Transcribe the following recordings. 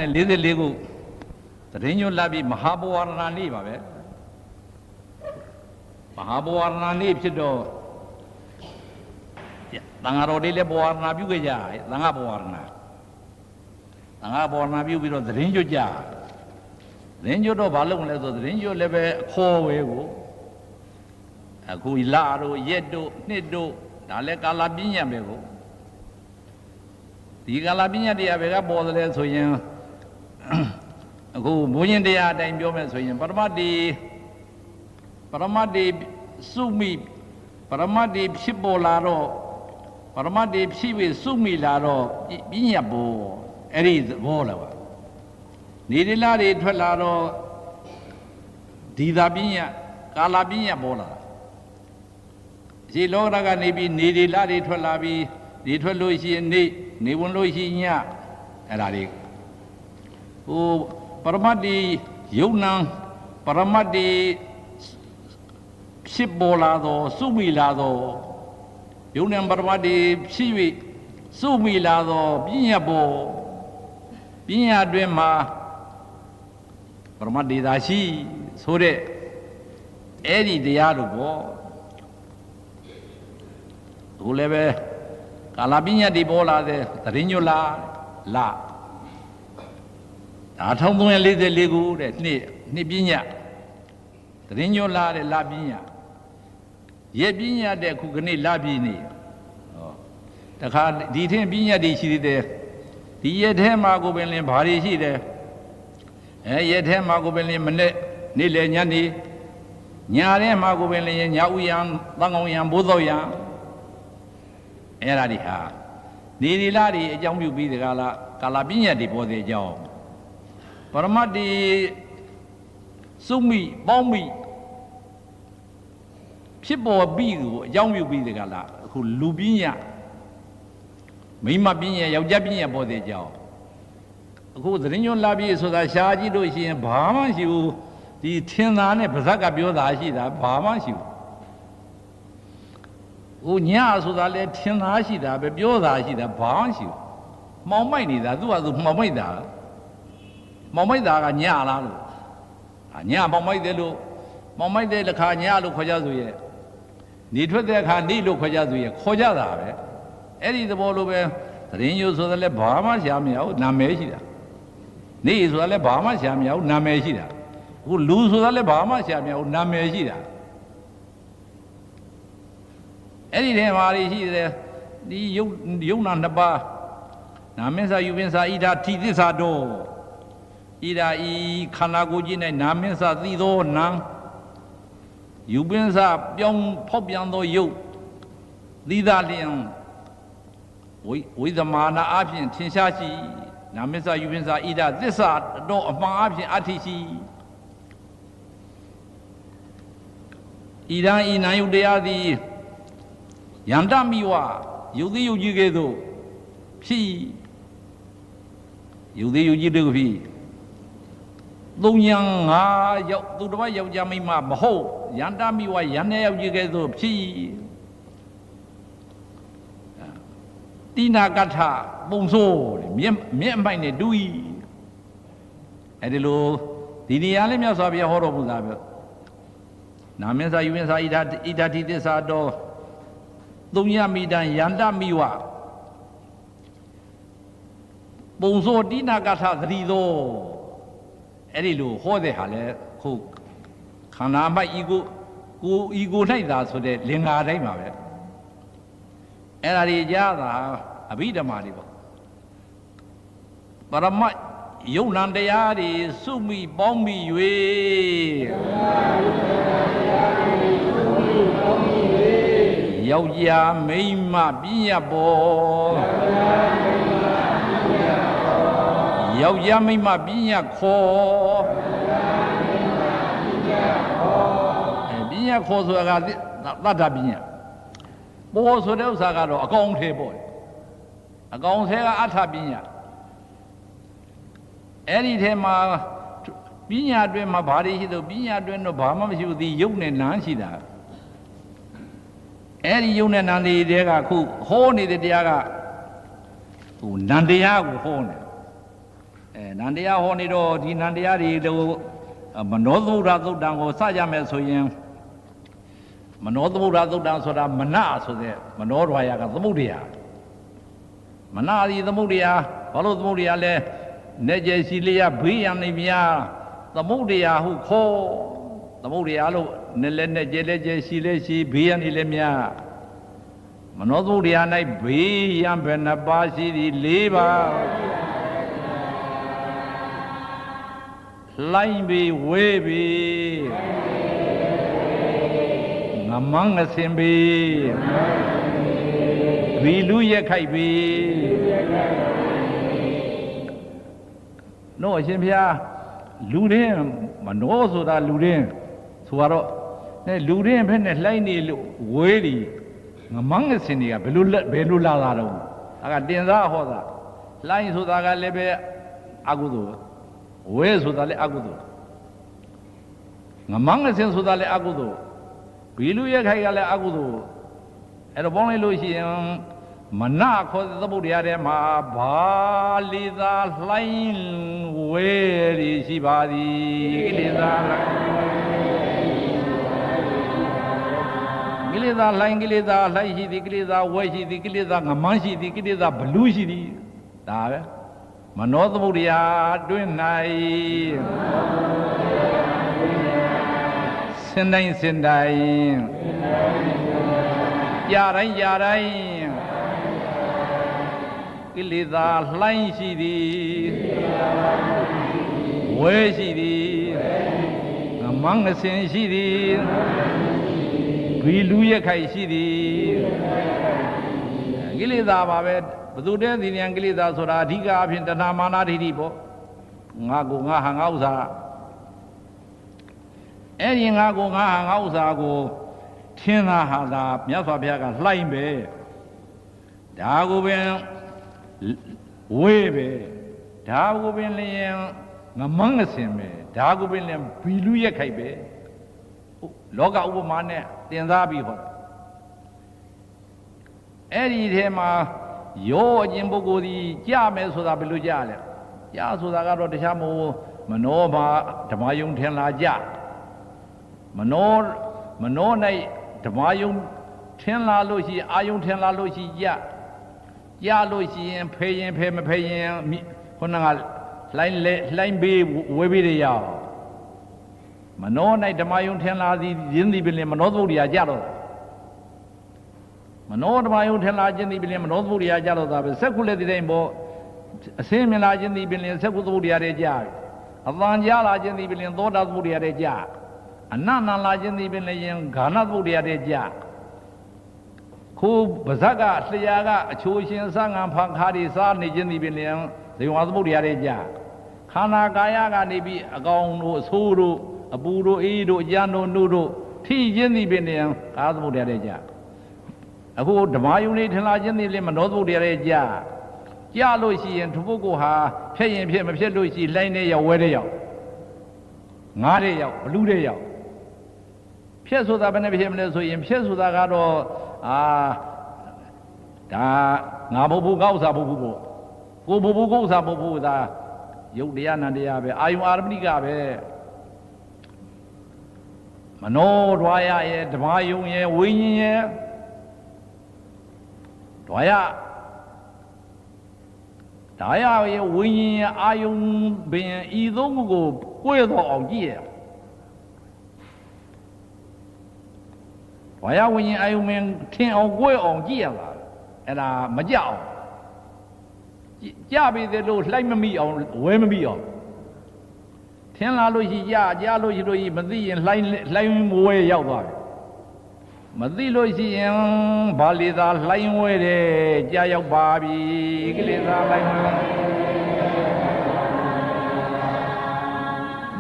40လေးခုသတင်းညွှန်လာပြီးမဟာဘဝရဏနေ့ပါပဲမဟာဘဝရဏနေ့ဖြစ်တော့သံဃာတော်တွေလည်းဘဝရဏပြုခဲ့ကြသံဃာဘဝရဏပြုပြီးတော့သတင်းညွှန်ကြသတင်းညွှန်တော့ဘာလုပ်မလဲဆိုသတင်းညွှန်လည်းပဲအခေါ်ဝဲကိုအခုလာတို့ရက်တို့နှစ်တို့ဒါလည်းကာလပညာပဲကိုဒီကာလပညာတရားပဲကပေါ်တယ်ဆိုရင်အခုဘုန်းကြီးတရားအတိုင်းပြောမယ်ဆိုရင်ပရမတ္တိစုမိပရမတ္တိဖြစ်ပေါ်လာတော့ပရမတ္တိဖြစ်ပြီးစုမိလာတော့ပညာဘောအဲ့ဒီသဘောလားပါနေရလာတွေထွက်လာတော့ဒီသာပညာကာလပညာပေါ်လာဒီလောကကနေပြီးနေရလာတွေထွက်လာပြီးဒီထွက်လို့ရှိရင်နေဝင်လို့ရှိညအဲ့ဒါတွေဟိုပရမတ္တိယုံနံပရမတ္တိဖြစ်ပေါ်လာတော့စုမိလာတော့ယုံနံပရမတ္တိဖြစ်၍စုမိလာတော့ပညာပေါ်ပညာအတွင်းမှာပရမတ္တိသာရှိဆိုတဲ့အဲ့ဒီတရားလို့ပေါ့အခုလည်းပဲကာလပညာတွေပေါ်လာတဲ့သတင်းညွှန်လာဒါ1344ခုတဲ့နှစ်ပညာသတင်းညွှန်လာတဲ့လပညာရက်ပညာတဲ့ခုကနေ့လပြည့်နေဟောတခါဒီထင်ပညာတွေရှိသေးတယ်ဒီရက်ထဲမှာကိုပင်လင်ဘာတွေရှိတယ်ရက်ထဲမှာကိုပင်လင်မနေ့နေ့လယ်ညနေညာထဲမှာကိုပင်လင်ညဥ်ယံသံဃောယံဘိုးသောယံအဲ့ဒါတွေဟာနေဒီလာတွေအကြောင်းပြုပြီးဒီကာလပညာတွေပေါ်တဲ့အကြောင်းပရမတ္တိစုမိပေါင်းမိဖြစ်ပေါ်ပြီးကိုအကြောင်းပြုပြီးဒီအခုလူပညာမိမပညာယောက်ျားပညာပေါ်တဲ့အကြောင်းအခုသတင်းညွှန်လာပြီးဆိုတာရှားကြည့်လို့ရှိရင်ဘာမှရှိဘူးဒီထင်သာနဲ့ဗဇက်ကပြောတာရှိတာဘာမှရှိဘူးဟိုညဆိုတာလဲထင်သားရှိတာပဲပြောတာရှိတာဘာမှရှိဘူးမှောင်မိုက်နေတာသူကသူမှောင်မိုက်တာကညလားလို့ညမှောင်မိုက်တယ်လို့မှောင်မိုက်တဲ့အခါညလို့ခေါ်ကြဆိုရဲ့နေထွက်တဲ့အခါနေလို့ခေါ်ကြဆိုရဲ့ခေါ်ကြတာပဲအဲ့ဒီသဘောလိုပဲသတင်းညိုဆိုတာလဲဘာမှရှားမရဘူးနာမည်ရှိတာနေဆိုတာလဲဘာမှရှားမရဘူးနာမည်ရှိတာအခုလူဆိုတာလဲဘာမှရှားမရဘူးနာမည်ရှိတာအဲ့ဒီထဲမှာရှိတယ်ဒီယုံနာနှစ်ပါးနာမင်းစာယူပင်စာဣဒာထိသစ္စာတော်ဣဒာဤခန္ဓာကိုယ်ကြီး၌နာမင်းစာသိသောနာယူပင်စာပြောင်းဖောက်ပြန်သောယုတ်သီးသာလျင်ဝိသမနာအဖြစ်ထင်ရှားရှိနာမင်းစာယူပင်စာဣဒာသစ္စာတော်အမှန်အဖြစ်အထိရှိဣဒာဤနာယုတရားသည်ယန္တမိဝယုတ်သေးယုတ်ကြီးကဲ့သို့ဖြစ်ယုတ်သေးယုတ်ကြီးတို့ဖြစ်သုံးညာငါရောက်သူတစ်ပါးယောက်ျားမိန်းမမဟုတ်ယန္တမိဝယန္တယောက်ကြီးကဲ့သို့ဖြစ်တိနာကထပုံစိုးမြင့်အမိုက်နဲ့တူဤအဲ့ဒီလိုဒီနေရာလေးမြတ်စွာဘုရားဟောတော်မူတာပဲနာမင်းစာယူမင်းစာဣဒာတိသစ္စာတော်သုံးရမိတံယန္တမိဝပုံစိုးတိနာကထသတိသောအဲ့ဒီလိုဟောတဲ့ဟာလဲခုခန္ဓာမိုက်ဤကို၌သာဆိုတဲ့လင်္ကာတိုင်းပါပဲအဲ့ဒါတွေကြားတာအဘိဓမ္မာတွေပေါ့ပရမတ်ယုံနံတရားတွေစုမိပေါင်းမိ၍ယောက်ျားမိန်းမပညာပေါ်ယောက်ျားမိန်းမပညာခေါ်ပညာခေါ်ဆိုတာကသတ္တပညာပေါ်ဆိုတဲ့ဥစ္စာကတော့အကောင်ထဲပေါ့အကောင်ထဲကအထပညာအဲ့ဒီထဲမှာပညာအတွင်းမှာဘာတွေရှိလို့ပညာအတွင်းတော့ဘာမှမရှိဘူးဒီယုတ်နဲ့နာရှိတာအဲ့ဒီယုံနဲ့နန္ဒီတဲကခုဟောနေတဲ့တရားကဟိုနန္တရားကိုဟောနေ နန္တရားဟောနေတော့ဒီနန္တရားတွေလို့မနောသမုဒ္ဒသုတ်တံကိုစကြမယ်ဆိုရင်မနောသမုဒ္ဒသုတ်တံဆိုတာမနဆိုတဲ့မနောဓဝါယကသမုဒ္ဒရာမနဒီသမုဒ္ဒရာဘာလို့သမုဒ္ဒရာလဲနေကျရှိလျက်ဘေးရန်နေမြာသမုဒ္ဒရာဟုခေါ်သမုဒ္ဒရာလို့နေလဲနေကျလဲကျရှိလဲရှိဘေးရန်နေလဲမြာမနောသမုဒ္ဒရာ၌ဘေးရန်ဘယ်နှပါးရှိသည်၄ပါးလိုင်းပြီဝေးပြီငမန်းငစင်ပြီဘီလူရက်ခိုက်ပြီနို့အရှင်ဘုရားလူရင်းမနောဆိုတာလူရင်းဆိုတော့နဲ့လူရင်းဖက်နဲ့လှိုင်းနေလို့ဝေးပြီငမန်းငစင်တွေကဘယ်လိုလာတာတော့အဲ့ကတင်စားဟောတာလှိုင်းဆိုတာကလည်းပဲအကုသိုလ်ဝဲဆိုတာလည်းအကုသိုလ်ငမန်းငစင်ဆိုတာလည်းအကုသိုလ်ဘီလူရက်ခိုက်ကလည်းအကုသိုလ်အဲ့တော့ပေါင်းလိုက်လို့ရှိရင်မနခေါ်တဲ့သမုဒ္ဒရာထဲမှာဘာလီသာလှိုင်းဝဲရရှိပါသည်ကိလေသာကိလေသာလှိုင်းကိလေသာလှိုင်းရှိသည်ကိလေသာဝဲရှိသည်ကိလေသာငမန်းရှိသည်ကိလေသာဘလူးရှိသည်ဒါပဲမနောသမုဒ္ဒရာတွင်၌စင်တိုင်းစင်တိုင်းကြတိုင်းကြတိုင်းကိလေသာလှိုင်းရှိသည်ဝဲရှိသည်ငမန်းငစင်ရှိသည်ဘီလူရက်ခိုက်ရှိသည်ကိလေသာပါပဲဘသူတည်းသိဉာဏ်ကိလေသာဆိုတာအဓိကအဖြစ်တဏှာမာနဒိဋ္ဌိပေါ့ငါကိုငါဟာငါဥစ္စာအဲ့ဒီငါကိုငါဟာငါဥစ္စာကိုထင်သာဟာသာမြတ်စွာဘုရားကလှိုင်းပဲဒါကိုပင်ဝေးပဲဒါကိုပင်လျင်ငမန်းငစင်ပဲဒါကိုပင်လျင်ဘီလူရက်ခိုက်ပဲလောကဥပမာနဲ့တင်စားပြီးဟောအဲ့ဒီထဲမှာယောအကျင့်ပုဂ္ဂိုလ်ဒီကြမယ်ဆိုတာဘယ်လိုကြလဲကြဆိုတာကတော့တခြားမဟုတ်မနောမှာဓမ္မယုံထင်လာကြမနော၌ဓမ္မယုံထင်လာလို့ရှိအာယုံထင်လာလို့ရှိကြလို့ရှိရင်ဖေးရင်ဖေးမဖေးရင်ခုနကလှိုင်းပေးဝေးပေးရအောင်မနော၌ဓမ္မယုံထင်လာသည်ရင်းသည်ပင်မနောသုဒ္ဓရာကြတော့မနောဓမ္မယုံထင်လာခြင်းသည်ပင်မနောသုဒ္ဓရာကြတော့တာပဲစက္ခုလည်းဒီတိုင်းပေါ့အစင်းမြင်လာခြင်းသည်ပင်စက္ခုသုဒ္ဓရာတဲ့ကြအတန်ကြားလာခြင်းသည်ပင်သောတာသုဒ္ဓရာတဲ့ကြအနန္တလာခြင်းသည်ပင်လည်းဂါနသုဒ္ဓရာတဲ့ကြခုပါဇက်ကလျာကအချိုးရှင်စငံဖန်ခါးတွေစားနေခြင်းသည်ပင်လည်းဇေဝသုဒ္ဓရာတဲ့ကြခန္ဓာကာယကနေပြီးအကောင်တို့အဆိုးတို့အပူတို့အေးတို့အကြံတို့နှုတ်တို့ထိခြင်းသည်ပင်လည်းကာသဗုဒ္ဓရာတဲ့ကြအခုဓမ္မယုံနေထင်လာခြင်းသည်လည်းမနောသုဒ္ဓရာတဲ့ကြလို့ရှိရင်သူပုဂ္ဂိုလ်ဟာဖြည့်ရင်ဖြည့်မဖြည့်လို့ရှိလှိုင်းနဲ့ရောက်ဝဲတဲ့ရောက်ငားတဲ့ရောက်ဘလူးတဲ့ရောက်ဖြည့်ဆိုတာဘယ်နဲ့ဖြည့်မလဲဆိုရင်ဖြည့်ဆိုတာကတော့ဒါငါဘုဘူးကောက်စားဘုဘူးပေါ့ကိုဘုဘူးကောက်စားဘုဘူးဒါယုတ်တရားနန္တရားပဲအာယုအာရမဏိကပဲမနောဓဝါယရဲ့ဓမ္မယုံရဲ့ဝိညာဉ်ရဲ့ဓဝါယဒါရရဲ့ဝိညာဉ်ရဲ့အာယုံပင်ဤသုံးခုကိုကိုယ်တော်အောင်ကြည့်ရဓဝါယဝိညာဉ်အာယုံပင်ထင်အောင်ကိုယ်အောင်ကြည့်ရတာအဲ့ဒါမကြအောင်ကြပြီတဲ့လို့လှိုက်မမိအောင်ဝဲမမိအောင်ထင်လာလို့ရှိကြလို့ရှိလို့မသိရင်လှိုင်းဝဲရောက်သွားတယ်မသိလို့ရှိရင်ဘာလေသာလှိုင်းဝဲတယ်ကြာရောက်ပါပြီကိလေသာလှိုင်းဝဲ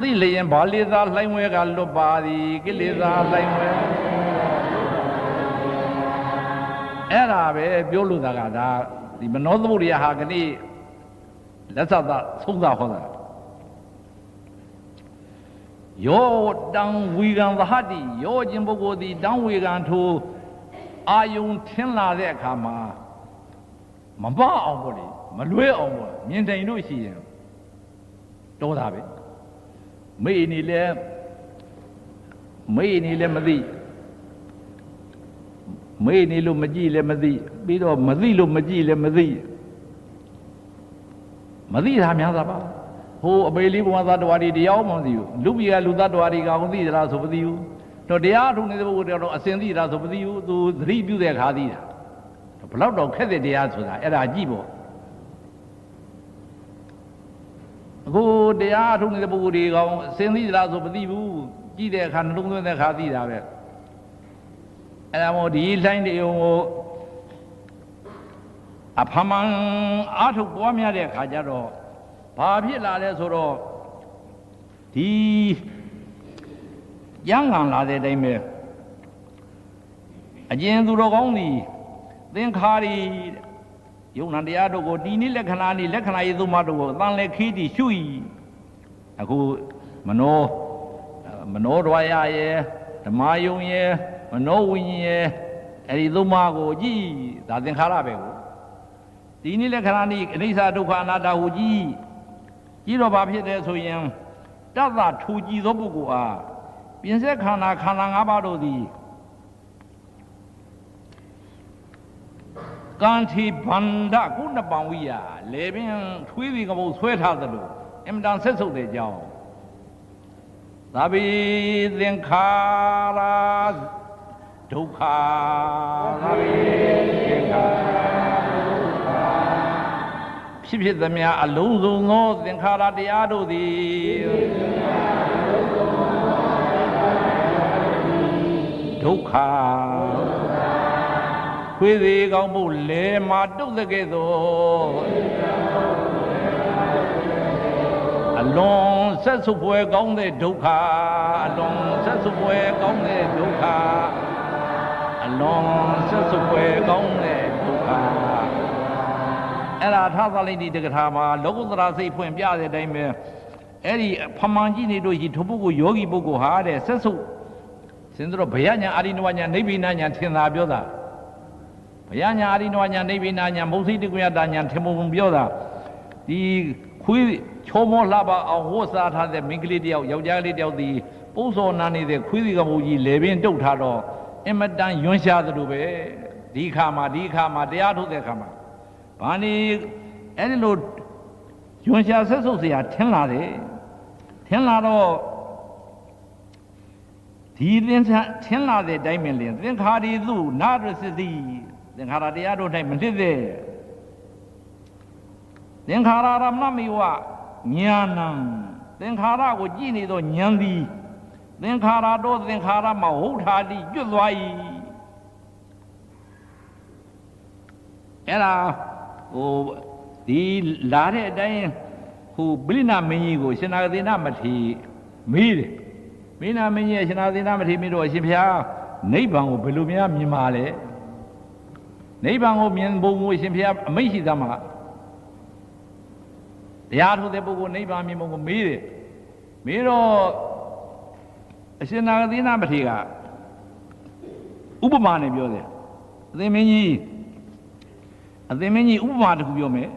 သိလျင်ဘာလေသာလှိုင်းဝဲကလွတ်ပါသည်ကိလေသာလှိုင်းဝဲအဲ့ဒါပဲပြောလို့တာကဒါဒီမနောသမုဒ္ဒရာဟာကနေ့လက်သသာသုံးသာဟောတာယောတံဝီကံသဟတိယောခြင်းပုဂ္ဂိုလ်သည်တံဝီကံထိုအာယုံထင်းလာတဲ့အခါမှာမပအောင်ပေါ့လေမလွဲအောင်ပေါ့မြင်တိုင်လို့ရှိရင် တော်တာပဲမေ့နေလဲမသိမေ့နေလို့မကြည့်လည်းမသိပြီးတော့မသိလို့မကြည့်လည်းမသိတာများသာပါဟိုအပေလေးဘဝသတ္တဝါတွေတရားမှမသိဘူးလူပြည်ကလူသတ္တဝါတွေကမသိကြလားဆိုမသိဘူးတော့တရားထုံနေတဲ့ပုဂ္ဂိုလ်တော့အစဉ်သိတာဆိုမသိဘူးသူသတိပြုတဲ့အခါသိတာဘလောက်တော့ခက်တဲ့တရားဆိုတာအဲ့ဒါကြည့်ပေါ့အခုတရားထုံနေတဲ့ပုဂ္ဂိုလ်တွေကောင်အစဉ်သိကြလားဆိုမသိဘူးကြည့်တဲ့အခါနှလုံးသွင်းတဲ့အခါသိတာပဲအဲ့ဒါမို့ဒီလိုင်းတွေကိုအဖမှန်အားထုတ်ပွားများတဲ့အခါကျတော့ဘာဖြစ်လာလဲဆိုတော့ဒီရန်ကန်လာတဲ့အတိုင်းပဲအကျဉ်သူတော်ကောင်းသည်သင်္ခါရီယုံနာတရားတို့ကိုဒီနည်းလက္ခဏာနည်းလက္ခဏာရေးသုံးပါးတို့ကိုအတန်လက်ခီးတည်ရှု၏အခုမနောဒွါယရဲ့ဓမ္မယုံရဲ့မနောဝိညာဉ်ရဲ့အဲ့ဒီသုံးပါးကိုကြည့်ဒါသင်္ခါရပဲကိုဒီနည်းလက္ခဏာနည်းအနိစ္စဒုက္ခအနတ္တကိုကြည့်တော့ဘာဖြစ်တယ်ဆိုရင်တသထူကြည်သောပုဂ္ဂိုလ်အားပြင်ဆက်ခန္ဓာ၅ပါးတို့သည်ကံထီဗန္ဒကုဏပံဝိယလေပင်ထွေးပြီးကမုတ်ဆွဲထားသလိုအင်မတန်ဆက်ဆုပ်တဲ့ကြောင်းသဗ္ဗေသင်္ခါရဒုက္ခသဗ္ဗေသင်္ခါရဖြစ်သမျှအလုံးစုံသောသင်္ခါရတရားတို့သည်ဒုက္ခခွေးသေးကောင်းဖို့လဲမှာတုတ်တဲ့ကဲ့သို့အလွန်ဆက်ဆုပ်ဖွယ်ကောင်းတဲ့ဒုက္ခအလွန်ဆက်ဆုပ်ဖွယ်ကောင်းတဲ့ဒုက္ခအလွန်ဆက်ဆုပ်ဖွယ်ကောင်းတဲ့ဒုက္ခအဲ့ဒါထာသလိတိတက္ကထာမှာလောကုတ္တရာစိတ်ဖွင့်ပြတဲ့အတိုင်းပဲအဲ့ဒီဖမှန်ကြည့်နေလို့ရှိထိုပုဂ္ဂိုလ်ယောဂီပုဂ္ဂိုလ်ဟာတဲ့ဆက်ဆုပ်စဉ်းစားတော့ဘယညာအာရိနဝညာနိဗ္ဗိနညာထင်သာပြောတာဘယညာအာရိနဝညာနိဗ္ဗိနညာမௌစိတကွယတာညာထင်ပုံပြောတာဒီခွေးချောမောလှပအောင်ဝတ်စားထားတဲ့မိန်းကလေးတယောက်ယောက်ျားလေးတယောက်ဒီပုစောနာနေတဲ့ခွေးစီကမုတ်ကြီးလေပင်တုတ်ထားတော့အင်မတန်ယွန်းရှားသလိုပဲဒီခါမှာတရားထုတ်တဲ့ခါမှာဘာနေအဲ့ဒီလိုယွန်းရှားဆက်ဆုပ်เสียထင်လာတယ်ထင်လာတော့ဒီသင်္ခါထင်လာတဲ့အတိုင်းပဲလေသင်္ခါရီသူနာရစတိသင်္ခါရတရားတို့၌မဖြစ်တဲ့သင်္ခါရရမမိဝညာဏံသင်္ခါရကိုကြည့်နေတော့ဉာဏ်သည်သင်္ခါရတော့သင်္ခါရမှာဟုတ်တာတိကျွတ်သွား၏အဲ့ဒါဟိုဒီလာတဲ့အတိုင်းဟိုပိဋိနာမင်းကြီးကိုရှင်နာဂသေနမထေမေးတယ်ပိဋိနာမင်းကြီးရှင်နာဂသေနမထေမေးတော့အရှင်ဘုရားနိဗ္ဗာန်ကိုဘယ်လိုများမြင်ပါလဲနိဗ္ဗာန်ကိုမြင်ဖို့ကိုအရှင်ဘုရားအမိန့်ရှိသမှာတရားထုတ်တဲ့ပုဂ္ဂိုလ်နိဗ္ဗာန်မြင်ဖို့ကိုမေးတယ်မေးတော့အရှင်နာဂသေနမထေကဥပမာနဲ့ပြောတယ်အသင်မင်းကြီးဥပမာတစ်ခုပြောမယ်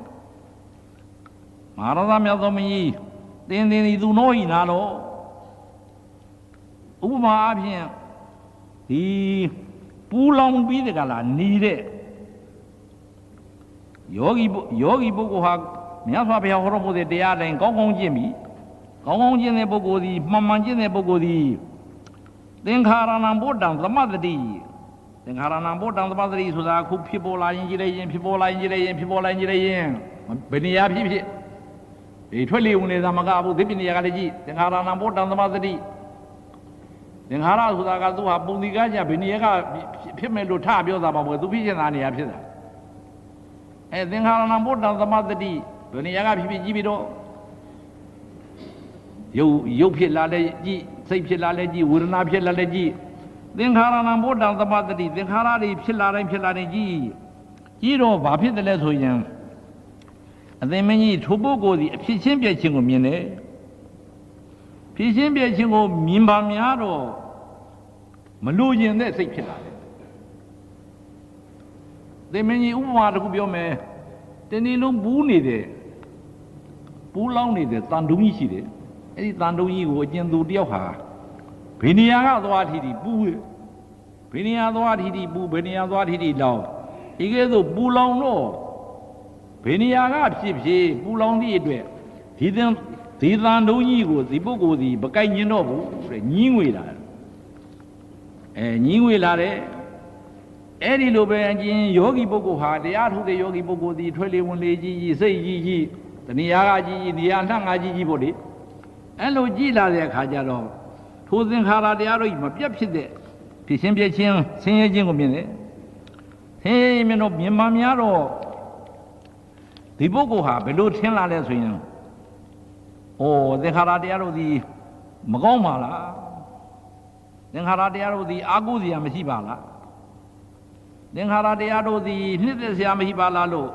မဟာရသမြတ်သောမင်းကြီးသင်ဒီသူနောဤနာတော့ဥပမာအဖြစ်ဒီပူလောင်ပြီးတဲ့ကလာနေတဲ့ယောဂီပုဂ္ဂိုလ်ဟာမြတ်စွာဘုရားဟောတော်မူတဲ့တရားတိုင်းကောင်းကောင်းကျင့်ပြီကောင်းကောင်းကျင့်တဲ့ပုဂ္ဂိုလ်သည်မှန်မှန်ကျင့်တဲ့ပုဂ္ဂိုလ်သည်သင်္ခါရဏံဗုဒ္ဓံသမတ္တိသင်္ခါရဏံဗုဒ္ဓံသမတ္တိဆိုတာခုဖြစ်ပေါ်လာရင်ကြည့်လိုက်ရင်ဖြစ်ပေါ်လာရင်ကြည့်လိုက်ရင်ဖြစ်ပေါ်လာရင်ကြည့်လိုက်ရင်ဘယ်နေရာဖြစ်ဒီထွက်လေဝင်လေသာမကဘူးဒီပညာကလည်းကြည့်သင်္ခါရဏံဗုဒ္ဓံသမတ္တိသင်္ခါရဆိုတာကသူဟာပုံဒီကားကြဘယ်နေရာကဖြစ်မယ်လို့ထပြောတာပါဘယ်သူဖြစ်ချင်တာနေရာဖြစ်တာသင်္ခါရဏံဗုဒ္ဓံသမတ္တိဘယ်နေရာကဖြစ်ကြည့်ပြီးတော့ရုပ်ဖြစ်လာလဲကြည့်စိတ်ဖြစ်လာလဲကြည့်ဝေဒနာဖြစ်လာလဲကြည့်သင်္ခါရဏံဗုဒ္ဓံသမတ္တိသင်္ခါရတွေဖြစ်လာတိုင်းကြည့်တော့ဘာဖြစ်တယ်လဲဆိုရင်အသင်မင်းကြီးထိုပုဂ္ဂိုလ်ဒီအဖြစ်ချင်းပြည့်ချင်းကိုမြင်တယ်ဖြစ်ချင်းပြည့်ချင်းကိုမြင်ပါများတော့မလိုချင်တဲ့စိတ်ဖြစ်လာတယ်သင်မင်းကြီးဥပမာတစ်ခုပြောမယ်တနေ့လုံးဘူးနေတယ် ပူးလောင်းနေတဲ့တန်တုံးကြီးရှိတယ်အဲ့ဒီတန်တုံးကြီးကိုအကျဉ်သူတယောက်ဟာဘယ်နေရာကသွားထီပူဘယ်နေရာသွားထီပူဘယ်နေရာသွားထီလောင်းဒီကဲဆိုပူလောင်တော့ဘယ်နေရာကဖြစ်ပူလောင်သည့်အတွက်ဒီတန်တုံးကြီးကိုဒီပုဂ္ဂိုလ်ဒီမကိုက်ညင်တော့ဘူးတဲ့ညင်းငွေလာညင်းငွေလာတယ်အဲ့ဒီလိုပဲအကျဉ်ယောဂီပုဂ္ဂိုလ်ဟာတရားထုတဲ့ယောဂီပုဂ္ဂိုလ်ဒီထွက်လေဝင်လေကြီးစိတ်ကြီးတဏှာကကြီးနေရာနှံ့ငါကြီးပေါ့လေအဲ့လိုကြည်လာတဲ့အခါကျတော့ထိုသင်္ခါရတရားတို့မပြတ်ဖြစ်တဲ့ဖြစ်ချင်းပြည့်ချင်းဆင်းရဲခြင်းကိုမြင်တယ်ဆင်းရဲမြင်တော့မြင်မှများတော့ဒီပုဂ္ဂိုလ်ဟာဘယ်လိုထင်လာလဲဆိုရင်ဩသင်္ခါရတရားတို့ဒီမကောင်းပါလားသင်္ခါရတရားတို့ဒီအာကိုးစရာမရှိပါလားသင်္ခါရတရားတို့ဒီနှစ်သက်စရာမရှိပါလားလို့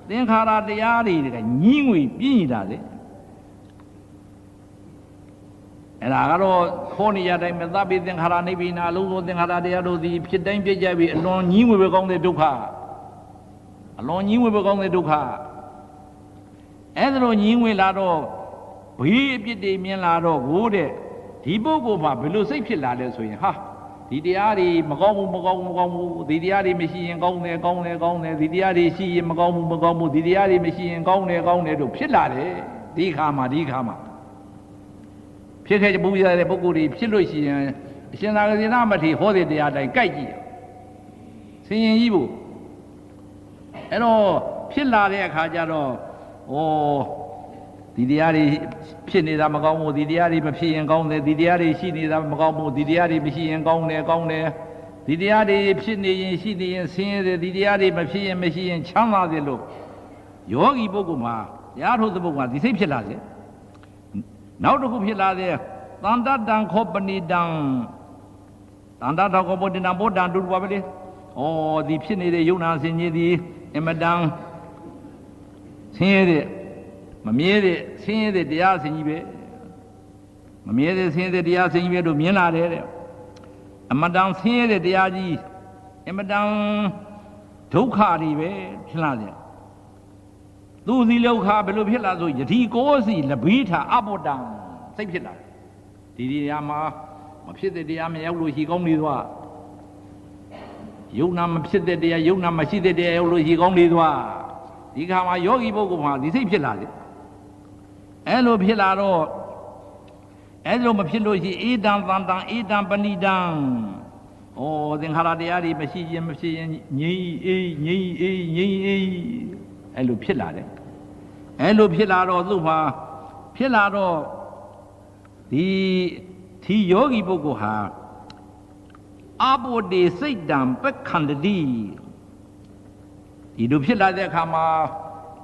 သင်္ခါရတရားတွေကညင်းငွေပြင်းနေတာလေအဲ့ဒါကတော့ခေါ်နေရတိုင်းမသဗ္ဗေသင်္ခါရနိဗ္ဗိနာအလုံးစုံသင်္ခါရတရားတို့ဒီဖြစ်တိုင်းပြည့်ကြပြီအလွန်ညင်းငွေပဲကောင်းတဲ့ဒုက္ခအလွန်ညင်းငွေပဲကောင်းတဲ့ဒုက္ခအဲ့ဒါလိုညင်းငွေလာတော့ဘေးအပြစ်တွေမြင်လာတော့ကိုတဲ့ဒီပုဂ္ဂိုလ်မှာဘယ်လိုစိတ်ဖြစ်လာလဲဆိုရင်ဟာဒီတရားတွေမကောင်းဘူးဒီတရားတွေမရှိရင်ကောင်းတယ်ဒီတရားတွေရှိရင်မကောင်းဘူးဒီတရားတွေမရှိရင်ကောင်းတယ်တို့ဖြစ်လာတယ်ဒီခါမှာဖြစ်ခဲ့ပူရတဲ့ပုဂ္ဂိုလ်တွေဖြစ်လို့ရှိရင်အရှင်သာဂတိနာမထေရဟောတဲ့တရားတိုင်းကြိုက်ကြည့်ဆင်ရင်ကြီးဖို့အဲ့တော့ဖြစ်လာတဲ့အခါကျတော့ဒီတရားတွေဖြစ်နေတာမကောင်းဘူးဒီတရားတွေမဖြစ်ရင်ကောင်းတယ်ဒီတရားတွေရှိနေတာမကောင်းဘူးဒီတရားတွေမရှိရင်ကောင်းတယ်ဒီတရားတွေဖြစ်နေရင်ရှိနေရင်ဆင်းရဲတယ်ဒီတရားတွေမဖြစ်ရင်မရှိရင်ချမ်းသာတယ်လို့ယောဂီပုဂ္ဂိုလ်မှာတရားထုတ်တဲ့ပုဂ္ဂိုလ်ကဒီစိတ်ဖြစ်လာတယ်နောက်တစ်ခုဖြစ်လာတဲ့သန္တတံခောပဏိတံသန္တတံခောပဏိတံဗုဒ္ဓံတူပါပဲလေဒီဖြစ်နေတဲ့ယုံနာစင်ကြီးဒီအမတန်ဆင်းရဲတဲ့မမြဲတဲ့ဆင်းရဲတဲ့တရားစင်ကြီးပဲမမြဲတဲ့ဆင်းရဲတဲ့တရားစင်ကြီးပဲတို့မြင်လာတယ်တဲ့အမတန်ဆင်းရဲတဲ့တရားကြီးအမတန်ဒုက္ခတွေပဲဖြစ်လာတယ်သူစီဒုက္ခဘယ်လိုဖြစ်လာဆိုယတိကိုစီလဘိထအဘောတံစိတ်ဖြစ်လာဒီတရားမှာမဖြစ်တဲ့တရားမရောက်လို့ရှိကောင်းနေသွားယုံနာမဖြစ်တဲ့တရားယုံနာမရှိတဲ့တရားရောက်လို့ရှိကောင်းနေသွားဒီခါမှာယောဂီပုဂ္ဂိုလ်မှာဒီစိတ်ဖြစ်လာတယ်အဲ့လိုဖြစ်လာတော့အဲ့လိုမဖြစ်လို့ရှိအေတံသန္တံအေတံပဏိတံသင်္ခါရတရားတွေမရှိရင်မဖြစ်ရင်ငြိမ့်အေးအဲ့လိုဖြစ်လာတယ်အဲ့လိုဖြစ်လာတော့သူ့မှာဖြစ်လာတော့ဒီယောဂီပုဂ္ဂိုလ်ဟာအဘောတေစိတ်တံပက္ခန္တတိဒီလိုဖြစ်လာတဲ့အခါမှာ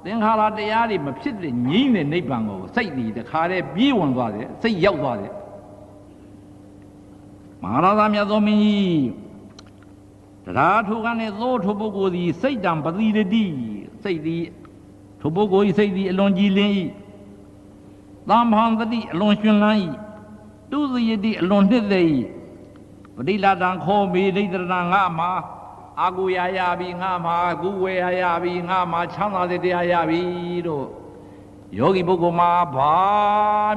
သင်္ခါရတရားတွေမဖြစ်တဲ့ငြိမ့်တဲ့နိဗ္ဗာန်ကိုစိတ်ဒီတခါတည်းပြေးဝင်သွားတယ်စိတ်ရောက်သွားတယ်မဟာရသမြတ်သောမင်းကြီးတရားထုကနေသို့ထိုပုဂ္ဂိုလ်သည်စိတ်တံပတိရတိစိတ်သည်ထိုပုဂ္ဂိုလ်၏စိတ်သည်အလွန်ကြည်လင်း၏သံဖန်တတိအလွန်ရှင်လန်း၏တုဇယတိအလွန်နှစ်သက်၏ပဋိလာတံခောမေဒိဋ္ဌရဏငါမှာအာကိုရရပြီငါမှာကုဝေရပြီငါမှာချမ်းသာတဲ့တရားရပြီတို့ယောဂီပုဂ္ဂိုလ်မှာဘာ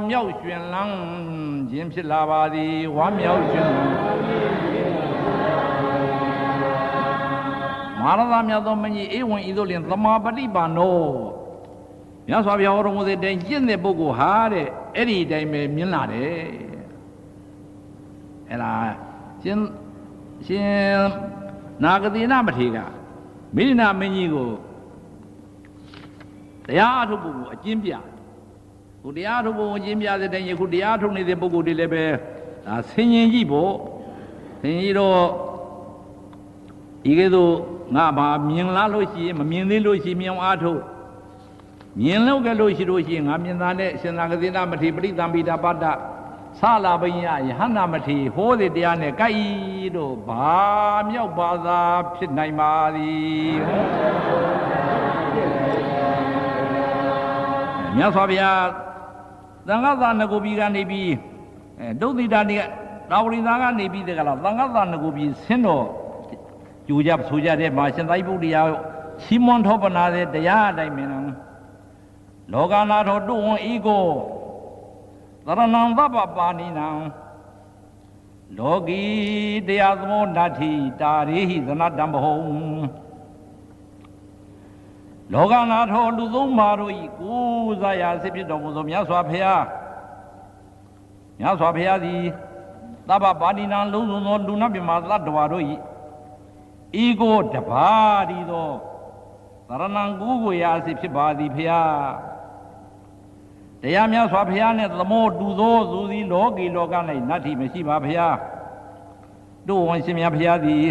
မြောက်ရှင်လန်းခြင်းဖြစ်လာပါသည်ဝမ်းမြောက်ရှင်မဟာရသမြတ်သောမင်းကြီးဧဝံဤသို့လျှင်သမာပฏิပါဏောမြတ်စွာဘုရားဟောတော်မူတဲ့အတိုင်းကျင့်တဲ့ပုဂ္ဂိုလ်ဟာတဲ့အဲ့ဒီအတိုင်းပဲမြင်လာတယ်အဲ့ဒါရှင်နာဂတိနာမထေရကမိဏမင်းကြီးကိုတရားအထုတ်ဖို့အကျင့်ပြဟိုတရားထုတ်ဖို့အကျင့်ပြတဲ့တိုင်ယခုတရားထုတ်နေတဲ့ပုဂ္ဂိုလ်တွေလည်းပဲဒါဆင်ញင်ကြည့်ဖို့ဆင်ញင်တော့ဒီကဲတော့ငါဘာမြင်လားလို့ရှိရင်မမြင်သေးလို့ရှိမြောင်အားထုတ်မြင်လို့ကလို့ရှိလို့ရှိရင်ငါမြင်တာနဲ့ရှင်သာဂတိနာမထေရပရိသံပိတာပတ္တဆလာဘိယယဟန္တာမထေရဟောတဲ့တရားနဲ့ကြိုက်တော့ဘာမြောက်ပါသာဖြစ်နိုင်ပါသည်မြတ်စွာဘုရားသံဃာသာနဂုပြီကနေပြီးဒုတိတာနေရာဝရိသာကနေပြီးတဲ့ကလားသံဃာသာနဂုပြီဆင်းတော့ကြိုကြဆိုကြတဲ့မှာရှင်သာရိပုတ္တရာချီးမွမ်းထောပနာတဲ့တရားအတိုင်းမင်း လောကနာထောတုဝံဤကိုသရဏံသဗ္ဗပါဏိနံလောကီတရားသမောနတ္ထိတာရိဟိသနတံဘဟုံလောကနာထောလူသုံးပါတို့ဤကိုးစားရာစစ်ဖြစ်တော်မူသောမြတ်စွာဘုရားမြတ်စွာဘုရားသည်သဗ္ဗပါဏိနံလုံးစုံသောလူနာမြမသတ္တဝါတို့ဤကိုတပါးဒီသောသရဏံကိုးကိုရာစစ်ဖြစ်ပါသည်ဘုရားတရားမြတ်စွာဘုရားနှင့်သမောတူသောသူသည်လောကီလောက၌နတ္ထိမရှိပါဘုရားတို့ဝန်ရှင်မြတ်ဘုရားသည်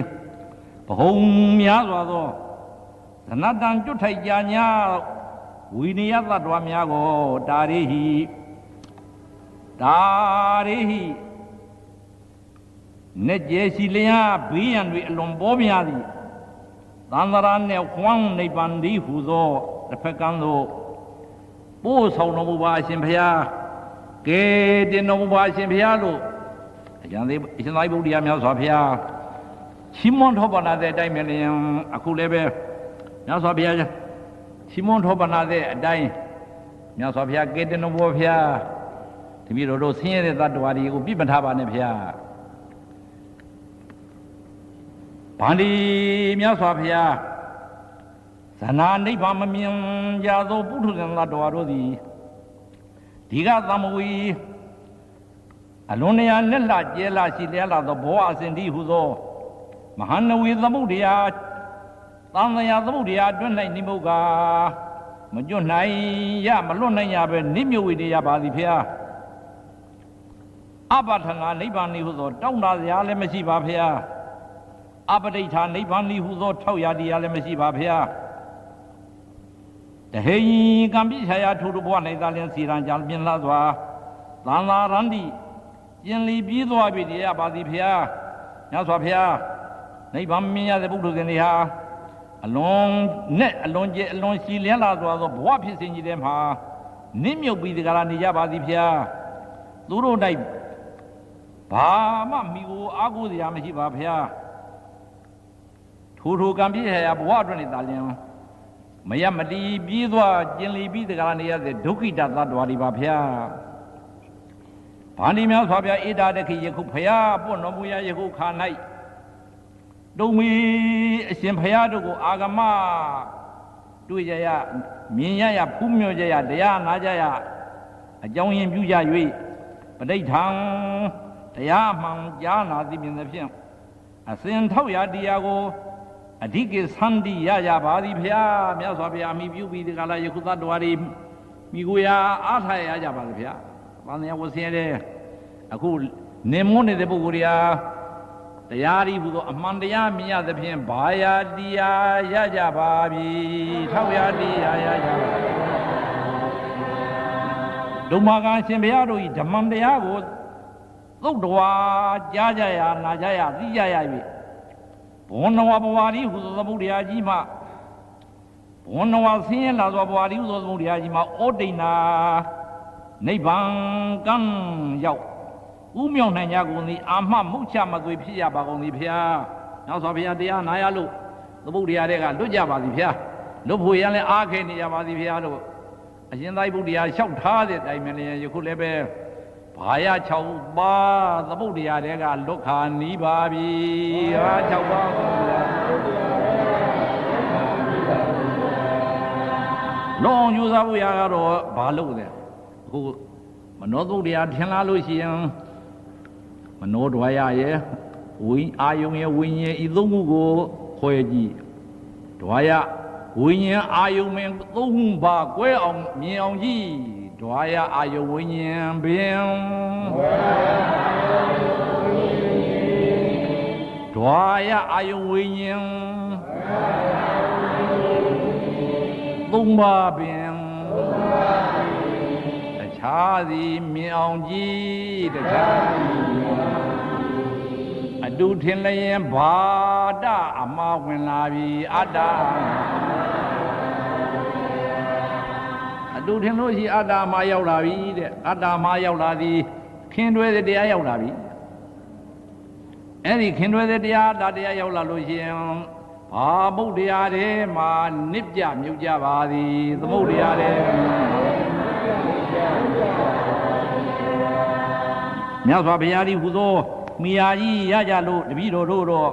ဘဟုံများစွာသောသနတံကျွတ်ထိုက်ကြညာဝိနည်းသတ္တဝါများကိုတာရိဟိနေကျေစီလျာဘေးရန်တွေအလွန်ပေါ်များသည်သန္တရာနှင့်ခွန်းနိဗ္ဗာန်သည်ဟူသောတစ်ဖက်ကံသို့ပို့ဆောင်တော်မူပါအရှင်ဘုရားကဲတင်တော်မူပါအရှင်ဘုရားလို့အရှင်သာရိပုတ္တရာမြတ်စွာဘုရားချီးမွမ်းထောပနာတဲ့အတိုင်းပဲလျင်အခုလည်းပဲမြတ်စွာဘုရားချီးမွမ်းထောပနာတဲ့အတိုင်းမြတ်စွာဘုရားကဲတင်တော်မူပါဘုရားတပည့်တော်တို့ဆင်းရဲတဲ့သတ္တဝါတွေကိုပြစ်မထားပါနဲ့ဘုရားဗန္ဒီမြတ်စွာဘုရားဇနာနိဗ္ဗာန်မမြင်ကြသောပုထုဇဉ်သတ္တဝါတို့သည်ဒီကသမဝီအလွန်တရာနဲ့လှကျဲလာရှိလျက်လာသောဘောအစဉ်တိဟုသောမဟာနဝီသမုဒ္ဒရာသံဃာသမုဒ္ဒရာအတွင်း၌နိမုတ်ကာမကျွတ်နိုင်ရမလွတ်နိုင်ရပဲနိမြုပ်ဝိတ္တရပါသည်ဖျားအပဋ္ဌနာနိဗ္ဗာန်ဤဟုသောတောင်းတစရာလည်းမရှိပါဖျားအပဋိဋ္ဌာနိဗ္ဗာန်ဤဟုသောထောက်ရတရားလည်းမရှိပါဖျားတဟိကံပိခြာယထုထုဘဝ၌သာလျှင်စီရန်ကြပြင်းလာစွာသံဃာရန္တိကျင်လီပြီးသွားပြီတရားပါသည်ဖျားမြတ်စွာဘုရားနိဗ္ဗာန်မြင်ရတဲ့ပုထုဇဉ်တွေဟာအလွန်နဲ့အလွန်ကျအလွန်ရှိလျက်လာစွာသောဘဝဖြစ်စဉ်ကြီးထဲမှာနစ်မြုပ်ပြီးဒီကရာနေကြပါသည်ဖျားသူတို့၌ဘာမှမိကိုအားကိုးစရာမရှိပါဖျားထိုကံပိခြာယဘဝအတွက်နေသာလျှင်မယမတီပြီးသွားကျင်လီပြီးတကရာနေရတဲ့ဒုက္ခိတသတ္တဝါတွေပါဖျားဗန္ဒီများစွာဘုရားဧတာတခိယခုဖျားပွတ်တော်မူရာယခုခါ၌တုံမီအရှင်ဖျားတို့ကိုအာဂမတွေ့ကြရမြင်ရရဖူးမြော်ကြရတရားနာကြရအကြောင်းရင်းပြုကြ၍ပဋိဋ္ဌံတရားမှန်ကြားနာသိမြင်သဖြင့်အစဉ်ထောက်ရတရားကိုအဓိကသန္တိရကြပါသည်ဖျားမြတ်စွာဘုရားအမိပြုပြီးဒီကလာယခုသတ္တဝါတွေမိကိုရာအားထားရကြပါသည်ဖျား။ဘာသာဝဆင်းရဲအခုနေမွန်းနေတဲ့ပုဂ္ဂိုလ်တွေဟာတရားဤဟူသောအမှန်တရားမြင်ရသဖြင့်ဘာယာတရားရကြပါပြီထောက်ရတရားရကြပါပြီဒုမာကရှင်ဘုရားတို့ဤဓမ္မတရားကိုသုတ်တော်ကြားကြရနာကြရသိကြရ၍ဘောနဝဘဝရီဟူသောသမုဒ္ဒရာကြီးမှဘောနဝဆင်းရဲလာသောဘဝရီဟူသောသမုဒ္ဒရာကြီးမှဩဒိဏနိဗ္ဗာန်ကံရောက်ဥမြောက်နိုင်ကြကုန်သည်အာမမုတ်ချမသွေဖြစ်ရပါကုန်သည်ဖျား။နောက်ဆိုဘုရားတရားနာရလို့သမုဒ္ဒရာတွေကလွတ်ကြပါသည်ဖျား။လွတ်ဖို့ရလဲအားခဲနေကြပါသည်ဖျားလို့အရှင်သာရိပုတ္တရာလျှောက်ထားတဲ့တိုင်မယ်လည်းယခုလည်းပဲဘာယ6ပါးသမုဒ္ဒရာတွေကလွတ်ခါနီးပါပြီ။ဟာ6ပါးလုံးယူစားဖို့ရကတော့ဘာလို့လဲအခုမနောသုဒ္ဓရာထင်လာလို့ရှိရင်မနောဒွါရရဲ့ဝိအာယုံရဲ့ဝိညာဉ်ဤသုံးခုကိုခွဲကြည့်ဒွါရဝိညာဉ်အာယုံမင်းသုံးခုပါကွဲအောင်မြင်အောင်ကြည့်ဒွါရအာယုံဝိညာဉ်ပင်ဒွါရအာယုံဝိညာဉ်သုံးပါပင်ခြားသည်မြင်အောင်ကြည့်တကားအတူထင်လျင်ဘာဒအမဝင်လာပြီအတ္တအတူထင်လို့ရှိအတ္တမရောက်လာပြီတဲ့အတ္တမရောက်လာသည်ခင်တွဲတဲ့တရားရောက်လာပြီအဲ့ဒီခင်တွဲတဲ့တရားဒါတရားရောက်လာလို့ရှိရင်ဘာမုတ်တရားတွေမှာနစ်ပြမြုပ်ကြပါသည်သမုတ်တရားတွေ မြတ်စွာဘုရားကြီးဟူသောမိယာကြီးရကြလို့တပည့်တော်တို့တော့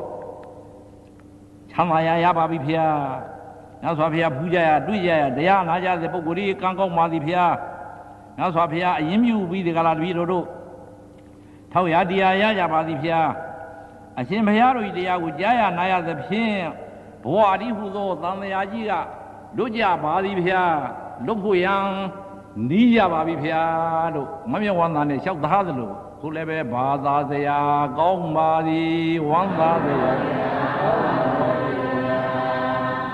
ချမ်းသာရပါပြီဖေ။မြတ်စွာဘုရားပူကြရတွေ့ကြရတရားနာကြတဲ့ပုဂ္ဂိုလ်ကြီးကံကောင်းပါသည်ဖေ။မြတ်စွာဘုရားအရင်မြူပြီးဒီကလာတပည့်တော်တို့ထောက်ရတရားရကြပါသည်ဖေ။အရှင်ဘုရားတို့ဤတရားကိုကြားရနာရသဖြင့်ဘဝအရိဟုသောသံဃာကြီးကလွတ်ကြပါသည်ဖေ။လွတ်ဖို့ရန်နီးကြပါပြီဖေလို့မမြတ်ဝန္တာနဲ့လျှောက်သားသလိုခုလည်းပဲဘာသာစရာကောင်းပါသည်ဝန္တာစရာ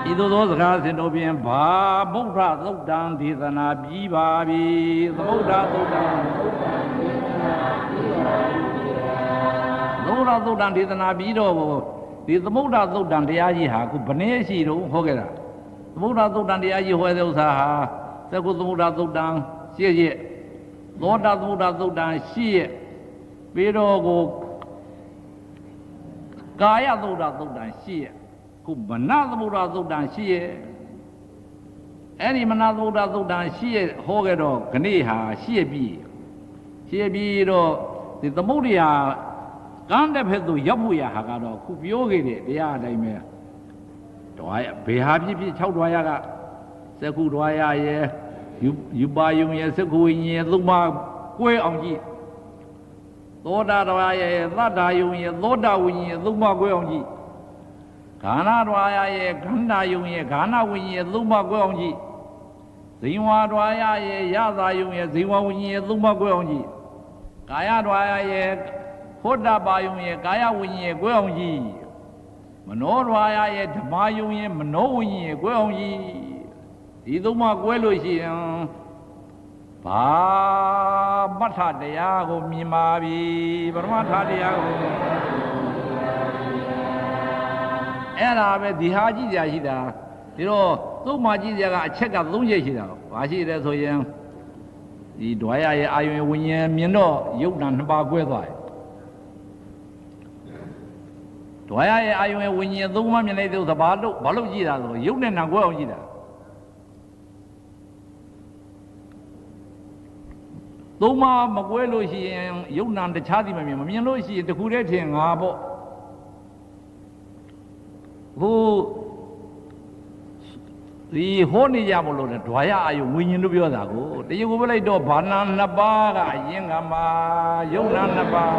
ဤသို့သောစကားစဉ်တို့ဖြင့်ဘာဗုဒ္ဓသုတ်တံဒေသနာပြီးပါပြီသမုဒ္ဒသုတ်တံသမုဒ္ဒသုတ်တံဒေသနာပြီးတော့ဒီသမုဒ္ဒသုတ်တံတရားကြီးဟာခုဘယ်နည်းရှိတော့ဟောခဲ့တာသမုဒ္ဒသုတ်တံတရားကြီးဟောတဲ့ဥစ္စာဟာသက္ကုသမုဒ္ဒသုတ်တံရှစ်ရက်သောတာသမုဒ္ဒသုတ်တံရှစ်ရက်ပြီးတော့ကိုကာယသုတ်တသုတ်တံရှစ်ရက်ခုမနသမုဒ္ဒသုတ်တံရှစ်ရက်အဲ့ဒီမနသမုဒ္ဒသုတ်တံရှစ်ရက်ဟောခဲ့တော့ခဏိဟာရှစ်ရက်ပြီးတော့ဒီသမုဒ္ဒရာကမ်းတဲ့ဘက်သို့ရောက်ဖို့ရဟာကတော့ခုပြောခဲ့တဲ့တရားအတိုင်းပဲဓဝါရဘေဟာဖြစ်6ဓဝါရကသက္ကုဓဝါရရဲ့ယူပါယုံရဲ့သက္ကုဝိညာဉ်သုံးပါးကွဲအောင်ကြည့်သောတာဓဝါရရဲ့သတ္တာယုံရဲ့သောတာဝိညာဉ်သုံးပါးကွဲအောင်ကြည့်ဂါဏဓဝါရရဲ့ဂန္ဓာယုံရဲ့ဂါဏဝိညာဉ်သုံးပါးကွဲအောင်ကြည့်ဇိဝါဓဝါရရဲ့ယသာယုံရဲ့ဇိဝဝိညာဉ်သုံးပါးကွဲအောင်ကြည့်ကာယဓဝါရရဲ့ဟောတပါယုံရဲ့ကာယဝိညာဉ်ကွဲအောင်ကြည့်မနောဓဝါရရဲ့ဓမ္မယုံရဲ့မနောဝိညာဉ်ကွဲအောင်ကြည့်ဒီသုံးပါးကွဲလို့ရှိရင်ဘာမထတရားကိုမြင်ပါပြီပရမထတရားကိုအဲ့ဒါပဲဒီဟာကြည့်ကြရှိတာဒီတော့သုံးပါးကြည့်ကြကအချက်က3ချက်ရှိတာဘာရှိတယ်ဆိုရင်ဒီဓဝါရရဲ့အာယုံဝိညာဉ်မြင်တော့ယုတ်တံ2ပါးကွဲသွားတယ်ဓဝါရရဲ့အာယုံဝိညာဉ်3ပါးမြင်လိုက်တဲ့ဥစ္စာဘာလို့ကြည့်တာဆိုယုတ်နဲ့နံကွဲအောင်ကြည့်တာသုံးပါးမကွဲလို့ရှိရင်ယုတ်နံတခြားစီမမြင်လို့ရှိရင်တခုတည်းထင်ငါပေါ့ဟိုဒီဟောနေကြမလို့ဓဝါရအာယုဝိညာဉ်တို့ပြောတာကိုတရုပ်ကိုပြလိုက်တော့ဘာနာ2ပါးကအရင်ကမှာယုတ်နံ2ပါး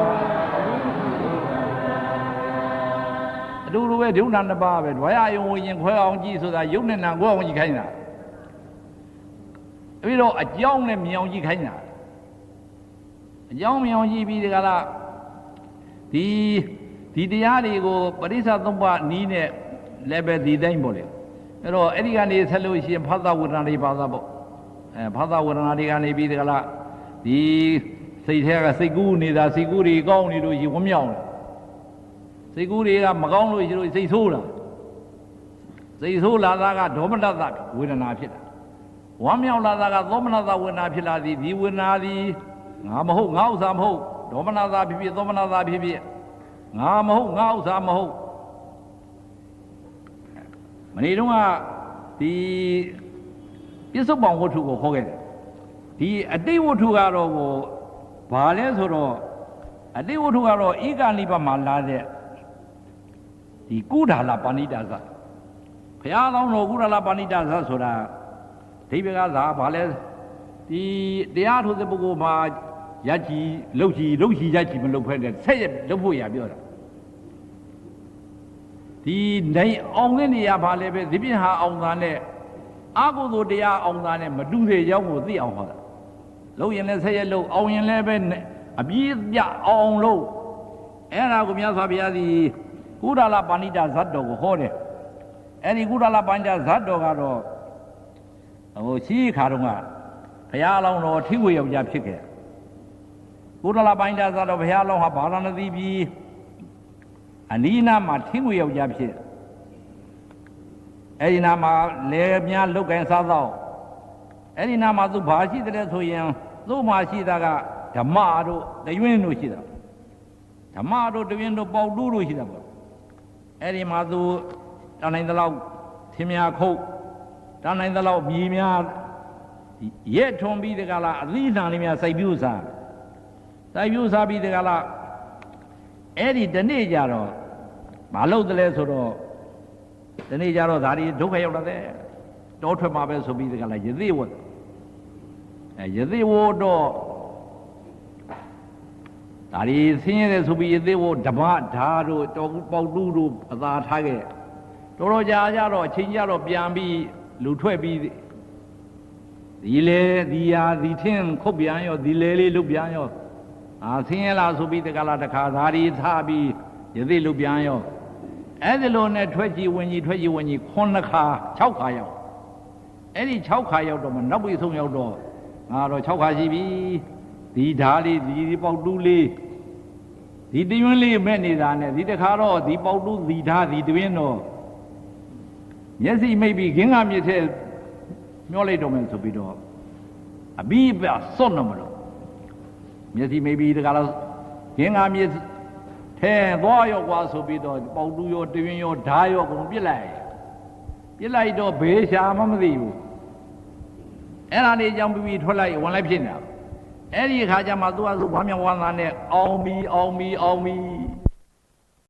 အတူတူပဲယုတ်နံ2ပါးပဲဓဝါရအာယုဝိညာဉ်ခွဲအောင်ကြည့်ဆိုတာယုတ်နဲ့နံခွဲအောင်ကြည့်ခိုင်းတာပြီးတော့အကြောင်းနဲ့မြင်အောင်ကြည့်ခိုင်းတာအကြောင်းမြင်အောင်ကြည့်ပြီးဒီကလာဒီတရားတွေကိုပရိစ္ဆသုံးပါးနီးနဲ့လည်းပဲဒီတိုင်းပေါ့လေအဲ့တော့အဲ့ဒီကနေဆက်လို့ရှိရင်ဖသဝေဒနာတွေပါသားပေါ့ဖသဝေဒနာတွေကနေပြီးဒီကလာဒီစိတ်ထဲကစိတ်ကူးနေတာစိတ်ကူးတွေကောင်းနေလို့ရှိဝမ်းမြောက်တယ်စိတ်ကူးတွေကမကောင်းလို့ရှိလို့စိတ်ဆိုးတာစိတ်ဆိုးလာတာကဒေါမနတဝေဒနာဖြစ်တာဝမ်းမြောက်လာတာကသောမနတဝေဒနာဖြစ်လာသည်ဒီဝေဒနာသည်ငါမဟုတ်ငါဥစ္စာမဟုတ်ဒေါမနတာဖြစ်ဖြစ်သောမနတာဖြစ်ဖြစ်ငါမဟုတ်ငါဥစ္စာမဟုတ်မနေ့တုန်းကဒီပြစ္ဆုတ်ပံဝတ္ထုကိုဟောခဲ့တယ်ဒီအတိတ်ဝတ္ထုကတော့ဘာလဲဆိုတော့အတိတ်ဝတ္ထုကတော့ဧကနိဗ္ဗာန်မှာလာတဲ့ဒီကုဒါလပါဏိတာသဘုရားတော်ကုဒါလပါဏိတာသဆိုတာဒိဗေကသာဘာလဲဒီတရားထုတ်တဲ့ပုဂ္ဂိုလ်မှာရကြည်လှုပ်ကြည်ရကြည်မလှုပ်ဖက်တဲ့ဆက်ရလှုပ်ဖို့ရပြောတာဒီနိုင်အောင်တဲ့နေရာဘာလဲပဲဒီပြင်ဟာအောင်သားနဲ့အာဟုသောတရားအောင်သားနဲ့မတူတဲ့ရောက်ကိုသိအောင်ဟောတာလှုပ်ရင်လည်းဆက်ရလှုပ်အောင်ရင်လည်းပဲအပြည့်ပြအောင်လို့အဲ့ဒါကိုမြတ်စွာဘုရားဒီကုဒါလပါဏိတာဇတ်တော်ကိုဟောတယ်အဲ့ဒီကုဒါလပါဏိတာဇတ်တော်ကတော့ဟိုရှိခါတုန်းကဘုရားအလောင်းတော်ထိဝေယောက်ျားဖြစ်ခဲ့ကုဒလပိုင်းတာဆိုတော့ဘုရားအလောင်းဟာဗာရာဏသီပြည်အနီးနားမှာထိဝေယောက်ျားဖြစ်အဲဒီနားမှာလေများလုတ်ကန်စားတော့အဲဒီနားမှာသူဘာရှိတယ်ဆိုရင်သူ့မှာရှိတာကဓမ္မတို့တရွင်းတို့ရှိတာဓမ္မတို့တရွင်းတို့ပေါတူးတို့ရှိတာပေါ့အဲဒီမှာသူတန်နိုင်သလောက်ထင်းများခုတ်တန်နိုင်သလောက်မြေများရဲထွန်ပြီးတကလားအသီးနှံလေးများစိုက်ပြူးစား တိုက်ပြူစားပြီးတကလားအဲ့ဒီတနေ့ကြတော့မလုပ်တယ်လဲဆိုတော့ဒီနေ့ကျတော့ဒါဒီဒုက္ခရောက်လာတဲ့တောထွက်မှာပဲဆိုပြီးတကလားယသိဝတ်ယသိဝတ်တော့ဒါဒီဆင်းရဲတယ်ဆိုပြီးယသိဝတ်ဓမ္မဓာတို့တော်ပေါတူးတို့အသာထားခဲ့တော်တော်ကြာကြတော့အချိန်ကြတော့ပြန်ပြီးလူထွက်ပြီးဒီလေဒီယာဒီထင်းခုတ်ပြန်ရောဒီလေလေးလုတ်ပြန်ရောဆင်းရဲလားဆိုပြီးတကလားတခါဒါဒီထားပြီးယသိလုတ်ပြန်ရောအဲ့ဒီလိုနဲ့ထွက်ကြည့်ဝင်ကြီး9ခါ6ခါရောက်အဲ့ဒီ6ခါရောက်တော့မှနောက်ပြီးဆုံးရောက်တော့ငါတော့6ခါရှိပြီဒီဓာလေးဒီပေါက်တူးလေးဒီတရွင်းလေးမဲ့နေတာနဲ့ဒီတခါတော့ဒီပေါက်တူးဒီဓာဒီတရွင်းတော့မျက်စိမိတ်ပြီးခင်းကမြစ်ထဲမျောလိုက်တော့မယ်ဆိုပြီးတော့အဘိပစွန့်တော့မလို့မျက်စိမိတ်ပြီးတခါတော့ခင်းကမြစ်ထဲသွားရောကွာဆိုပြီးတော့ပေါက်တူးရောတရွင်းရောဓာရောကုန်ပြစ်လိုက်တော့ဘေးရှာမှမသိဘူးအဲ့ဒါလေးကြောင့်ပြီးထွက်လိုက်ဝင်လိုက်ဖြစ်နေတာအဲ့ဒီအခါကျမှသူကဆိုဘာမြောင်ဝါသာနဲ့အောင်ပြီ